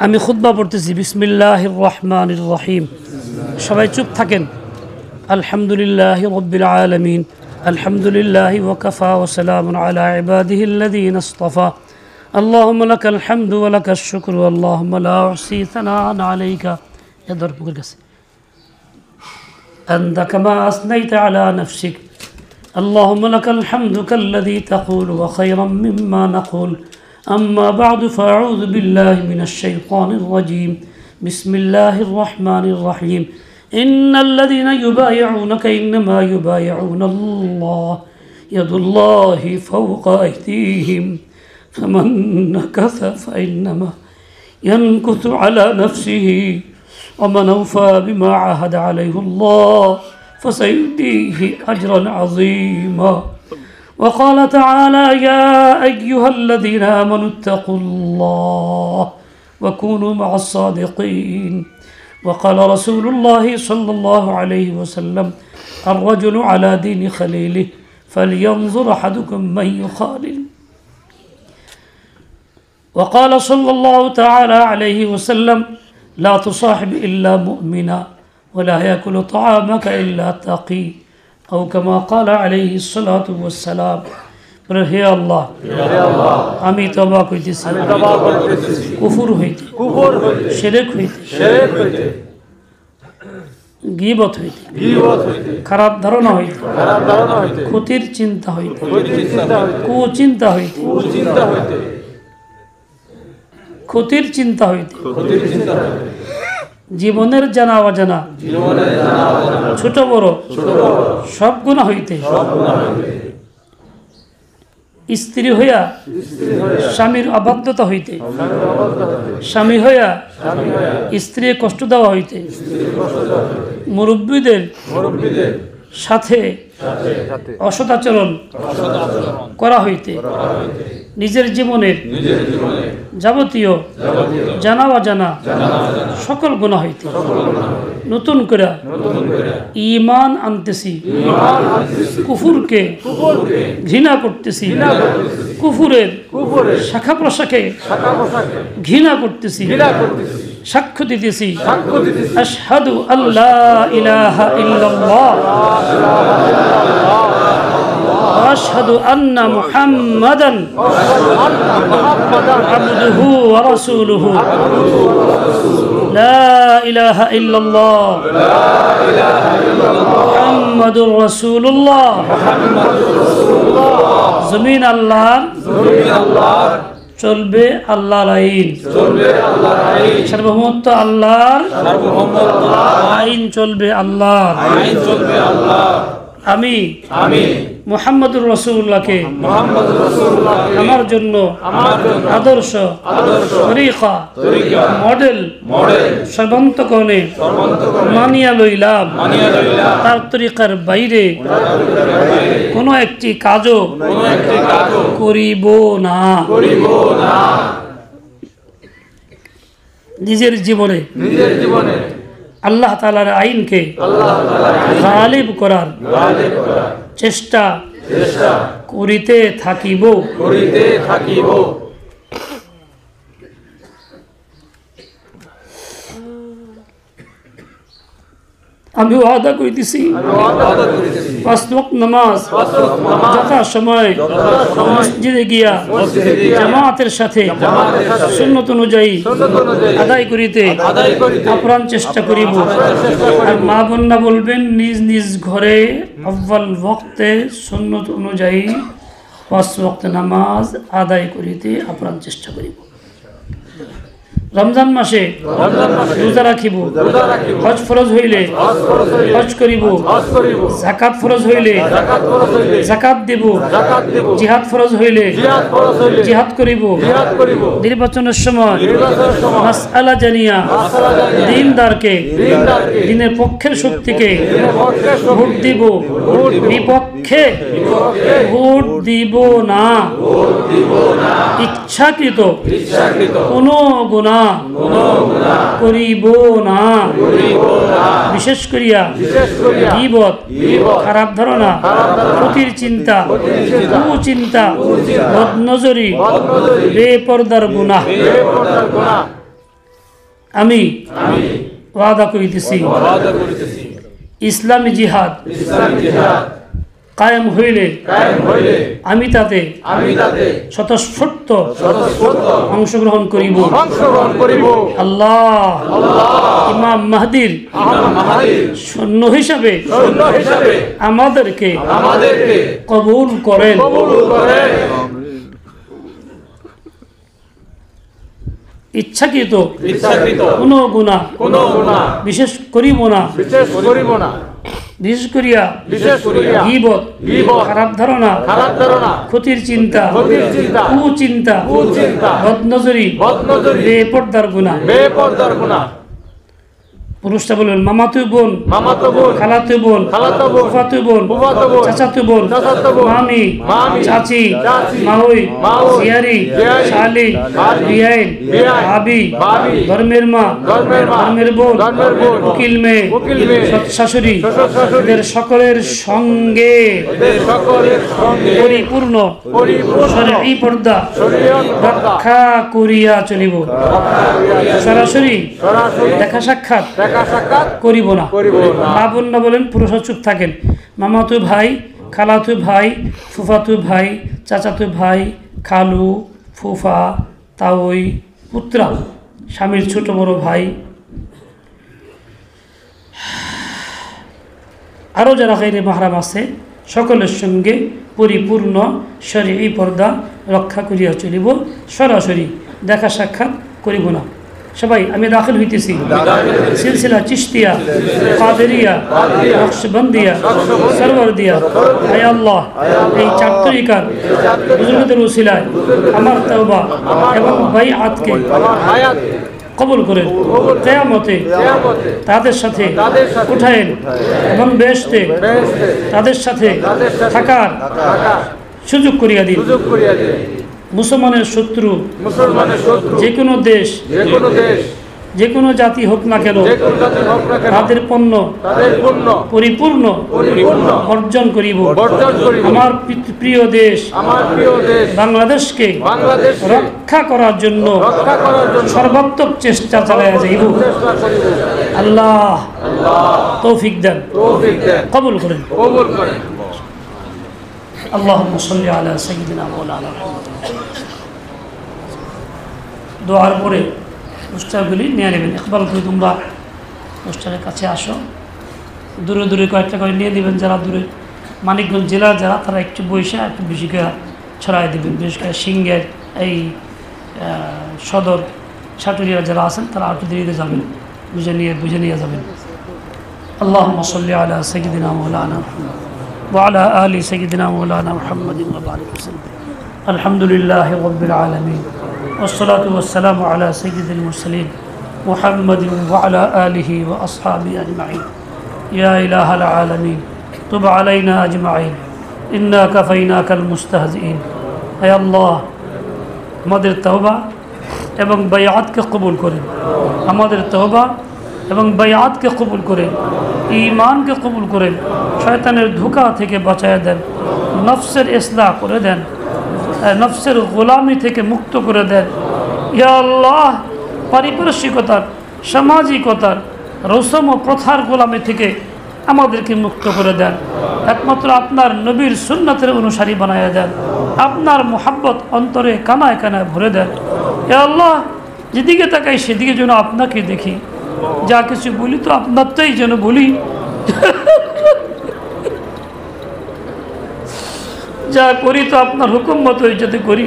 আমি খুতবা পড়তেছি বিসমিল্লাহির রহমানির রহিম। সবাই চুপ থাকেন। আলহামদুলিল্লাহি রাব্বিল আলামিন, আলহামদুলিল্লাহি ওয়া কাফা ওয়া সালামুন আলা ইবাদিহিল্লাযীনা ইসতাফা। আল্লাহুম্মা লাকাল হামদু ওয়া লাকাশ শুকরু, আল্লাহুম্মা লা উহসি সানাআন আলাইকা ইয়াদরকুল কাছে আনতা কামা আসনাইতা আলা নাফসিক। আল্লাহুম্মা লাকাল হামদু কাল্লাযী তাকুলু ওয়া খায়রাম মিম্মা নাকুল। أما بعد فأعوذ بالله من الشيطان الرجيم. بسم الله الرحمن الرحيم. إن الذين يبايعونك إنما يبايعون الله يد الله فوق أيديهم فمن نكث فإنما ينكث على نفسه ومن أوفى بما عاهد عليه الله فسيؤتيه أجرا عظيما. وقال تعالى يا أيها الذين آمنوا اتقوا الله وكونوا مع الصادقين. وقال رسول الله صلى الله عليه وسلم الرجل على دين خليله فلينظر أحدكم من يخالل. وقال صلى الله تعالى عليه وسلم لا تصاحب إلا مؤمنا ولا يأكل طعامك إلا تقي أو كما قال عليه الصلاة والسلام. হে আল্লাহ, আমি তওবা করিতেছি কুফর হইতে, শিরক হইতে, গীবত হইতে, খারাপ ধারণা হইতে, ক্ষতির চিন্তা হইতে, কুচিন্তা হইতে, ক্ষতির চিন্তা হইতে, জীবনের জানা অজানা ছোট বড় সব গুনাহ হইতে, স্ত্রী হইয়া স্বামীর অবাধ্যতা হইতে, স্বামী হইয়া স্ত্রী কষ্ট দেওয়া হইতে, মুরব্বীদের সাথে অসদাচরণ করা হইতে, নিজের জীবনের যাবতীয় জানা অজানা সকল গুনাহ হইতে নতুন করে ঈমান আনতেছি, কুফুরকে ঘৃণা করতেছি, কুফুরের শাখা প্রশাখে ঘৃণা করতেছি, সাক্ষ্য দিতেছি আশহাদু আল্লা ইলাহা ইল্লাল্লাহ ওয়া আশহাদু আন্না মুহাম্মাদান আবদুহু ওয়া রাসূলুহু লা ইলাহা ইল্লাল্লাহ মুহাম্মাদুর রাসূলুল্লাহ। জমিন আল্লাহর, চলবে আল্লাহর আইন, সার্বভৌমত্ব আল্লাহর, আইন চলবে আল্লাহর। আমি মুহাম্মদুর রাসূলুল্লাহকে আমার জন্য আদর্শ, তরিকা, মডেল সর্বান্তকরণে মানিয়া লইলাম। তার তরিকার বাইরে কোনো একটি কাজও করিব না। নিজের জীবনে আল্লাহ তাআলার আইনকে গালিব করার চেষ্টা করিতে থাকিব। আমি ওয়াদা করিতেছি পাঁচ ওয়াক্ত নামাজ যথা সময় মসজিদে গিয়া জামাতের সাথে সুন্নত অনুযায়ী আদায় করিতে আপ্রাণ চেষ্টা করিব। আর মা বোনরা বলবেন নিজ নিজ ঘরে আউয়াল ওয়াক্তে সুন্নত অনুযায়ী পাঁচ ওয়াক্ত নামাজ আদায় করিতে আপ্রাণ চেষ্টা করিব। রমজান মাসে রোজা রাখিব, হজ ফরজ হইলে হজ করিব, যাকাত ফরজ হইলে যাকাত দেব, জিহাদ ফরজ হইলে জিহাদ করিব। নির্বাচনের সময় মাসআলা জানিয়া দ্বীনদারকে, দ্বীনের পক্ষের শক্তিকে ভোট দিব, বিপক্ষে ভোট দিব না। ইচ্ছাকৃত কোনো গুনাহ করিব না। বিশেষ করিয়া গীবত, খারাপ ধারণা, ক্ষতির চিন্তা, কুচিন্তা, বদনজরি, বেপরদার গুনাহ আমি ওয়াদা করিতেছি ইসলামী জিহাদ কায়েম হইলে আমি তাতে স্বতঃস্ফূর্ত অংশগ্রহণ করিব। আল্লাহ ইমাম মাহদির সৈন্য হিসাবে আমাদেরকে কবুল করেন। ইচ্ছাকৃত কোনো গুনাহ বিশেষ করিব না, বিশেষ করিয়া গীবত, খারাপ ধারণা, ক্ষতির চিন্তা, কুচিন্তা, বদনজরি, বেপরদার গুনাহ। পুরুষটা বলবেন মামাতো বোন, খালাতো বোন, ফুফাতো বোন, চাচাতো বোন, মামি, চাচি, মাউই, জিয়ারি, শালি, বিয়াইন, ভাবি, ধর্মের মা, ধর্মের বোন, উকিল মেয়ে, শাশুড়ি, এদের সকলের সঙ্গে পরিপূর্ণ শরঈ পর্দা রক্ষা করিয়া চলিব। সরাসরি দেখা সাক্ষাৎ করিব না। মা বোনরা বলেন, পুরুষরা চুপ থাকেন। মামাতো ভাই, খালাতো ভাই, ফুফাতো ভাই, চাচাতো ভাই, খালু, ফুফা, তাওই, পুত্রা, স্বামীর ছোট বড় ভাই, আরও যারা গায়রে মাহরাম আছে সকলের সঙ্গে পরিপূর্ণ শরঈ পর্দা রক্ষা করিয়া চলিব। সরাসরি দেখা সাক্ষাৎ করিব না। সবাই আমি দাখিল হইতেছি সিলসিলা চিশতিয়া, কাদেরিয়া, নকশবন্দিয়া, সরওয়ারদিয়া। হে আল্লাহ, এই চার তরিকার বুজুর্গদের ওসিলায় আমার তওবা এবং বাইআতকে কবুল করেন। কিয়ামতে তাদের সাথে উঠায়েন এবং বেহেশতে তাদের সাথে থাকার সুযোগ করিয়া দিন। মুসলমানের শত্রু যে কোনো দেশ, যে কোনো জাতি হোক না কেন, তাদের পণ্য পরিপূর্ণ বর্জন করিব। আমার প্রিয় দেশ বাংলাদেশকে রক্ষা করার জন্য সর্বাত্মক চেষ্টা চালাইয়া যাইব। আল্লাহ তৌফিক দেন, কবুল করেন। اللهم صل على سيدنا مولانا محمد। দোয়ার পরে পোস্টারগুলি নিয়ে নেবেন। ইকবাল করে তোমরা পোস্টারের কাছে আসো, দূরে দূরে কয়েকটা করে নিয়ে নেবেন। যারা দূরে মানিকগঞ্জ জেলার যারা, তারা একটু বৈশা একটু বেশি করে ছড়াই দেবেন। বিশেষ করে সিংহের এই সদর সাটুরিয়া যারা আছেন তারা একটু দেরিতে যাবেন, বুঝে নিয়ে যাবেন। আল্লাহুম্মা সাল্লি আলা সাইয়্যিদিনা মাওলানা মুহাম্মদ وعلى آل سيدنا مولانا محمد وبارك وسلم. الحمد لله رب العالمين والصلاة والسلام على سيد المرسلين محمد وعلى آله وأصحابه أجمعين. يا إله العالمين تب علينا أجمعين إنا كفيناك المستهزئين. يا الله আমাদের তওবা এবং বাইআতকে কবুল করেন। আমাদের তওবা এবং বাইআতকে কবুল করেন, ঈমানকে কবুল করেন, শয়তানের ধোঁকা থেকে বাঁচায় দেন, নফসের ইসলাহ করে দেন, নফসের গোলামি থেকে মুক্ত করে দেন। ইয়া আল্লাহ, পারিপার্শ্বিকতার, সামাজিকতার, রসম ও প্রথার গোলামি থেকে আমাদেরকে মুক্ত করে দেন। একমাত্র আপনার নবীর সুন্নাতের অনুসারী বানায় দেন। আপনার মোহাব্বত অন্তরে কানায় কানায় ভরে দেন। ইয়া আল্লাহ, যেদিকে তাকাই সেদিকে যেন আপনাকে দেখি, যা কিছু বলি তো আপনারটাই যেন বলি, যা করি তো আপনার হুকুম মতোই যাতে করি,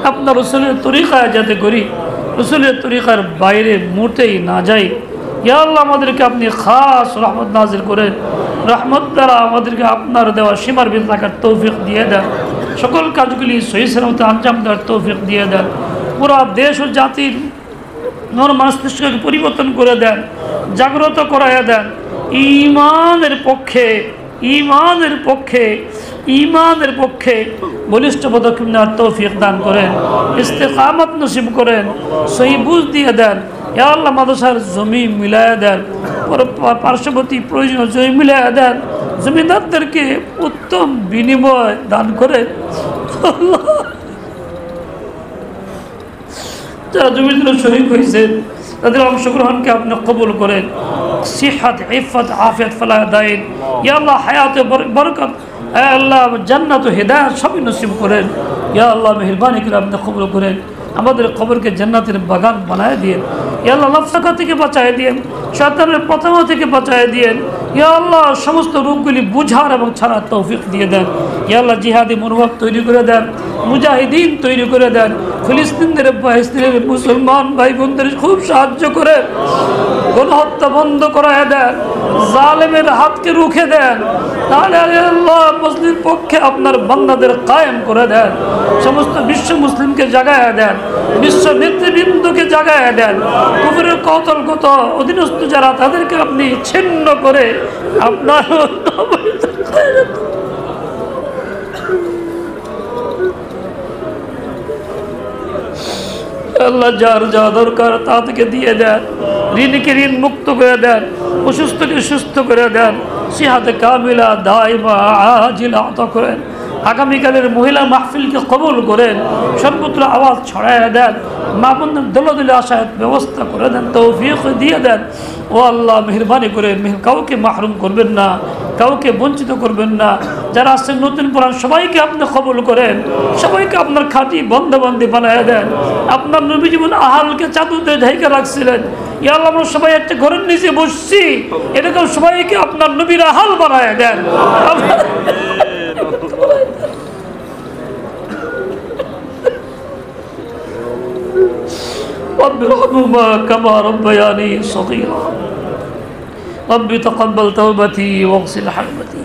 আপনার রসুলের তরিকায় যাতে করি, রসুলের তরিকার বাইরে মোটেই না যাই। ইয়া আল্লাহ, আমাদেরকে আপনি খাস রহমত নাজিল করেন। রহমত দ্বারা আমাদেরকে আপনার দেওয়া সীমার ভিতরে থাকার তৌফিক দিয়ে দেন। সকল কাজগুলি সহি সালামতে আঞ্জাম দেওয়ার তৌফিক দিয়ে দেন। পুরা দেশ ও জাতির নর মস্তিষ্ককে পরিবর্তন করে দেন, জাগ্রত করাইয়া দেন। ঈমানের পক্ষে বলিষ্ঠ পদক্ষেপ নেওয়ার তৌফিক দান করেন, ইস্তেকামত নসিব করেন, সহি বুঝ দিয়ে দেন। ইয়া আল্লাহ, মাদ্রাসার জমি মিলাইয়া দেন, পার্শ্ববর্তী প্রয়োজনীয় জমি মিলাইয়া দেন। জমিদারদেরকে উত্তম বিনিময় দান করেন। যারা জমিদার শহীদ হয়েছেন তাদের অংশগ্রহণকে আপনি কবুল করেন। সিহাত, ইফাত, আফিয়াত ফলাহ দাইন। ইয়া আল্লাহ হায়াতে বরকত, আল্লাহ জান্নাত ও হেদায়েত সবই নসিব করেন। ইয়া আল্লাহ মেহেরবানি করে আপনি কবুল করেন। আমাদের কবরকে জান্নাতের বাগান বানায় দিয়েন। ইয়া আল্লাহ নফসাকা থেকে বাঁচায় দিয়েন, শয়তানের প্রতারণা থেকে বাঁচায় দিয়েন। ইয়া আল্লাহ সমস্ত রোগগুলি বুঝার এবং ছাড়ার তৌফিক দিয়ে দেন। ইয়া আল্লাহ জিহাদি মনোভাব তৈরি করে দেন, মুজাহিদিন তৈরি করে দেন। ফিলিস্তিনের মুসলমান ভাই বোনদের খুব সাহায্য করে গণহত্যা বন্ধ করায় দেন, জালেমের হাতকে রুখে দেন। তাহলে আল্লাহ মুসলিম পক্ষে আপনার বান্দাদের কায়েম করে দেন, সমস্ত বিশ্ব মুসলিমকে জাগায় দেন, বিশ্ব নেতৃবৃন্দকে জাগায় দেন। কুফরের কতলগত অধীনস্থ যারা তাদেরকে আপনি ছিন্ন করে আপনার আল্লাহ যার যা দরকার তা থেকে দিয়ে দেন, ঋণকে ঋণ মুক্ত করে দেন, অসুস্থকে সুস্থ করে দেন, সিহাতে কামিলা দাইমা আজিলা আতা করেন। আগামীকালের মহিলা মাহফিলকে কবুল করেন, সর্বত্র আওয়াজ ছড়াইয়া দেন, মা বোনদের দলে দলে আসার ব্যবস্থা করে দেন, তৌফিক দিয়ে দেন। ও আল্লাহ মেহরবানি করে কাউকে মাহরুম করবেন না, কাউকে বঞ্চিত করবেন না। যারা আসছেন নতুন পুরান সবাইকে আপনি কবুল করেন, সবাইকে আপনার খাঁটি বন্ধবান্ধী বানায় দেন। আপনার নবী জীবন আহালকে চাদুতে ঢেকে রাখছিলেন। ইয়া আল্লাহ আমরা সবাই একটা ঘরের নিচে বসছি, এরকম সবাইকে আপনার নবীর আহাল বানায় দেন। رب ارحمهما كما ربياني صغيرا رب تقبل توبتي واغسل حربتي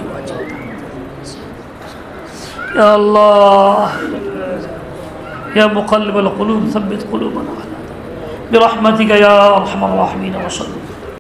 يا الله يا مقلب القلوب ثبت قلوبنا على برحمتك يا ارحم الراحمين وصل